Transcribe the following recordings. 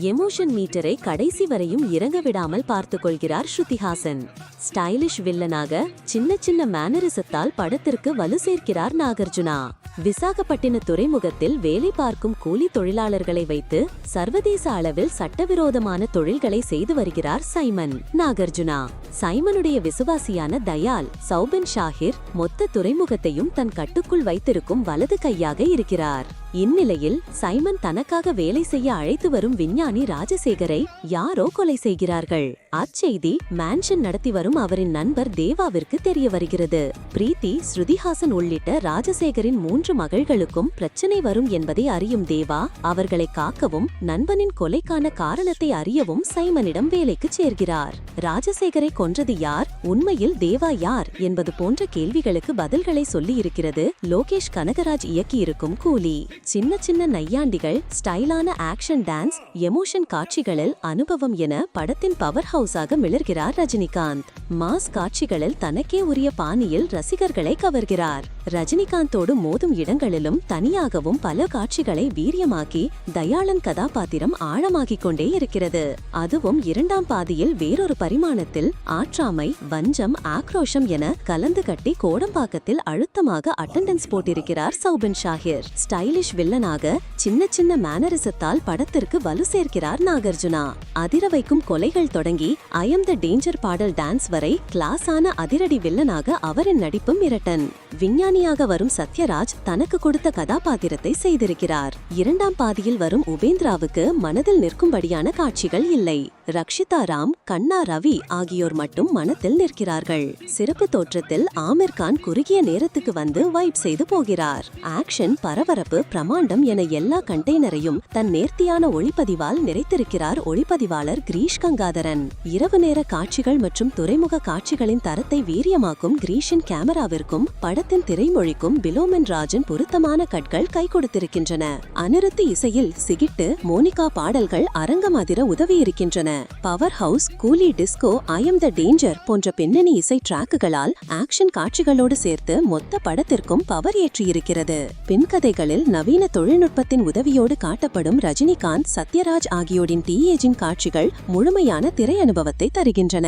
Emotion மீட்டரை கடைசி வரையும் இறங்க விடாமல் பார்த்துக் கொள்கிறார் ஸ்ருதிஹாசன். ஸ்டைலிஷ் வில்லனாக சின்ன சின்ன மேனரிசத்தால் படத்திற்கு வலு சேர்க்கிறார் நாகார்ஜுனா. விசாகப்பட்டின துறைமுகத்தில் வேலை பார்க்கும் கூலி தொழிலாளர்களை வைத்து சர்வதேச அளவில் சட்டவிரோதமான தொழில்களை செய்து வருகிறார் சைமன். நாகார்ஜுனா சைமனுடைய விசுவாசியான தயால் சௌபின் ஷாஹிர் மொத்த துறைமுகத்தையும் தன் கட்டுக்குள் வைத்திருக்கும் வலது கையாக இருக்கிறார். இந்நிலையில் சைமன் தனக்காக வேலை செய்ய அழைத்து வரும் விஞ்ஞானி ராஜசேகரை யாரோ கொலை செய்கிறார்கள். அச்செய்தி மேன்ஷன் நடத்தி வரும் அவரின் நண்பர் தேவாவிற்கு தெரிய வருகிறது. பிரீத்தி, ஸ்ருதிஹாசன் உள்ளிட்ட ராஜசேகரின் 3 மகள்களுக்கும் பிரச்சனை வரும் என்பதை அறியும் தேவா அவர்களை காக்கவும் நண்பனின் கொலைக்கான காரணத்தை அறியவும் சைமனிடம் வேலைக்கு சேர்கிறார். ராஜசேகரை கொன்றது யார், உண்மையில் தேவா யார் என்பது போன்ற கேள்விகளுக்கு பதில்களை சொல்லியிருக்கிறது லோகேஷ் கனகராஜ் இயக்கியிருக்கும் கூலி. சின்ன சின்ன நையாண்டிகள், ஸ்டைலான ஆக்ஷன் டான்ஸ், எமோஷன் காட்சிகளில் அனுபவம் என படத்தின் பவர் ஹவுஸாக மிளர்கிறார் ரஜினிகாந்த். மாஸ் காட்சிகளில் தனக்கே உரிய பாணியில் ரசிகர்களை கவர்கிறார். ரஜினிகாந்தோடு மோதும் இடங்களிலும் தனியாகவும் பல காட்சிகளை வீரியமாக்கி தயாளன் கதாபாத்திரம் ஆழமாகிக் கொண்டே இருக்கிறது. அதுவும் 2ஆம் பாதியில் வேறொரு பரிமாணத்தில் ஆற்றாமை, வஞ்சம், ஆக்ரோஷம் என கலந்து கட்டி கோடம்பாக்கத்தில் அழுத்தமாக அட்டெண்டன்ஸ் போட்டிருக்கிறார் சௌபின் ஷாஹிர். ஸ்டைலிஷ் வில்லனாக சின்ன சின்ன மேனரிசத்தால் படத்திற்கு வலு சேர்க்கிறார் நாகார்ஜுனா. அதிர வைக்கும் கொலைகள் தொடங்கி ஐ எம் த டேஞ்சர் பாடல் டான்ஸ் வரை கிளாஸான அதிரடி வில்லனாக அவரின் நடிப்பு மிரட்டன். விஞ்ஞானியாக வரும் சத்யராஜ் தனக்கு கொடுத்த கதாபாத்திரத்தை செய்திருக்கிறார். 2ஆம் பாதியில் வரும் உபேந்திராவுக்கு மனதில் நிற்கும்படியான காட்சிகள் இல்லை. ரக்ஷிதா ராம், கண்ணா ரவி ஆகியோர் மட்டும் மனத்தில் நிற்கிறார்கள். சிறப்பு தோற்றத்தில் ஆமிர் கான் குறுகிய நேரத்துக்கு வந்து வைப் செய்து போகிறார். ஆக்ஷன், பரபரப்பு, பிரமாண்டம் என எல்லா கண்டெய்னரையும் தன் நேர்த்தியான ஒளிப்பதிவால் நிறைத்திருக்கிறார் ஒளிப்பதிவாளர் கிரீஷ் கங்காதரன். இரவு நேர காட்சிகள் மற்றும் துறைமுக காட்சிகளின் தரத்தை வீரியமாக்கும் கிரீஷின் கேமராவிற்கும் படத்தின் திரைமொழிக்கும் பிலோமென் ராஜன் பொருத்தமான கட்கள் கை கொடுத்திருக்கின்றன. அனிருத் இசையில் சிகிட்டு, மோனிகா பாடல்கள் அரங்கமாதிர உதவியிருக்கின்றன. பவர் ஹவுஸ், கூலி, disco, I am the danger போன்ற பின்னணி இசை டிராக்குகளால் ஆக்ஷன் காட்சிகளோடு சேர்த்து மொத்த படத்திற்கும் பவர் ஏற்றியிருக்கிறது. பின்கதைகளில் நவீன தொழில்நுட்பத்தின் உதவியோடு காட்டப்படும் ரஜினிகாந்த், சத்யராஜ் ஆகியோரின் டீஏஜின் காட்சிகள் முழுமையான திரை அனுபவத்தை தருகின்றன.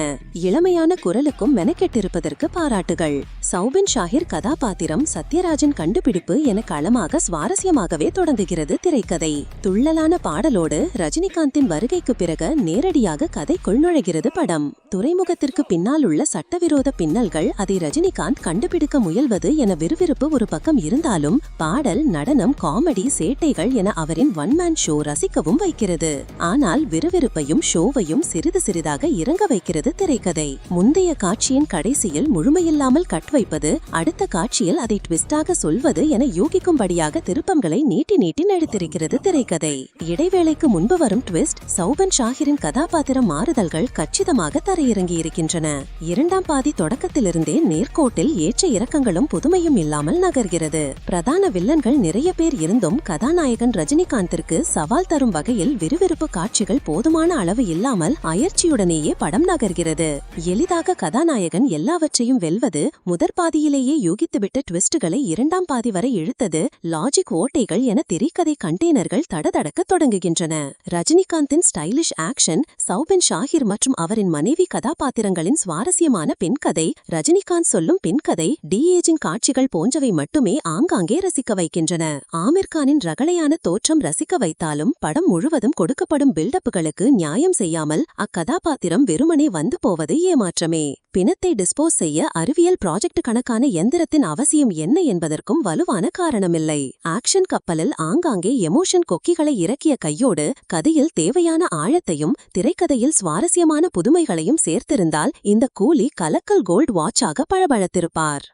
இளமையான குரலுக்கும் மெனக்கெட்டிருப்பதற்கு பாராட்டுகள். சௌபின் ஷாஹிர் கதாபாத்திரம் சத்யராஜின் கண்டுபிடிப்பு என களமாக சுவாரஸ்யமாகவே தொடங்குகிறது திரைக்கதை. துள்ளலான பாடலோடு ரஜினிகாந்தின் வருகைக்கு பிறகு நேரடியாக கதைக்குள் நுழைகிறது படம். துறைமுகத்திற்கு பின்னால் உள்ள சட்டவிரோத பின்னல்கள், அதை ரஜினிகாந்த் கண்டுபிடிக்க முயல்வது என விறுவிறுப்பு ஒரு பக்கம் இருந்தாலும் பாடல், நடனம், காமெடி, சேட்டைகள் என அவரின் ஒன் மேன் ஷோ ரசிக்கவும் வைக்கிறது. ஆனால் விறுவிறுப்பையும் ஷோவையும் சிறிது சிறிதாக இறங்க வைக்கிறது திரைக்கதை. முந்தைய காட்சியின் கடைசியில் முழுமையில்லாமல் கட் வைப்பது, அடுத்த காட்சியில் அதை ட்விஸ்டாக சொல்வது என யூகிக்கும்படியாக திருப்பங்களை நீட்டி நீட்டி நடித்திருக்கிறது திரைக்கதை. இடைவேளைக்கு முன்பு வரும் ட்விஸ்ட், சௌபின் ஷாஹிரின் கதாபாத்திர மாறுதல்கள் கச்சிதமாக தரையிறங்கியிருக்கின்றன. 2ஆம் பாதி தொடக்கத்திலிருந்தே நேர்கோட்டில் ஏற்ற இறக்கங்களும் புதுமையும் இல்லாமல் நகர்கிறது. பிரதான வில்லன்கள் நிறைய பேர் இருந்தும் கதாநாயகன் ரஜினிகாந்திற்கு சவால் தரும் வகையில் விறுவிறுப்பு காட்சிகள் போதுமான அளவு இல்லாமல் அயற்சியுடனேயே படம் நகர்கிறது. எளிதாக கதாநாயகன் எல்லாவற்றையும் வெல்வது, முதற்பாதியிலேயே யூகித்துவிட்ட ட்விஸ்டுகளை 2ஆம் பாதி வரை இழுத்தது, லாஜிக் ஓட்டைகள் என திரைக்கதை கண்டெய்னர்கள் தடதடக்க தொடங்குகின்றன. ரஜினிகாந்தின் ஸ்டைலிஷ் ஆக்ஷன், சௌபின் ஷாஹிர் மற்றும் அவரின் மனைவி கதாபாத்திரங்களின் சுவாரஸ்யமான பின்கதை, ரஜினிகாந்த் சொல்லும் பின்கதை, டீஏஜிங் காட்சிகள் போன்றவை மட்டுமே ஆங்காங்கே ரசிக்க வைக்கின்றன. ஆமிர் கானின் ரகளையான தோற்றம் ரசிக்க வைத்தாலும் படம் முழுவதும் கொடுக்கப்படும் பில்டப்புகளுக்கு நியாயம் செய்யாமல் அக்கதாபாத்திரம் வெறுமனே வந்து போவது ஏமாற்றமே. பிணத்தை டிஸ்போஸ் செய்ய அறிவியல் ப்ராஜெக்ட் கணக்கான எந்திரத்தின் அவசியம் என்ன என்பதற்கும் வலுவான காரணமில்லை. ஆக்ஷன் கப்பலில் ஆங்காங்கே எமோஷன் கொக்கிகளை இறக்கிய கையோடு கதையில் தேவையான ஆழத்தையும் திரைக்கதையில் சுவாரஸ்யமான புதுமைகளையும் சேர்த்திருந்தால் இந்த கூலி கலக்கல் கோல்ட் வாட்சாக பழபழத்திருப்பார்.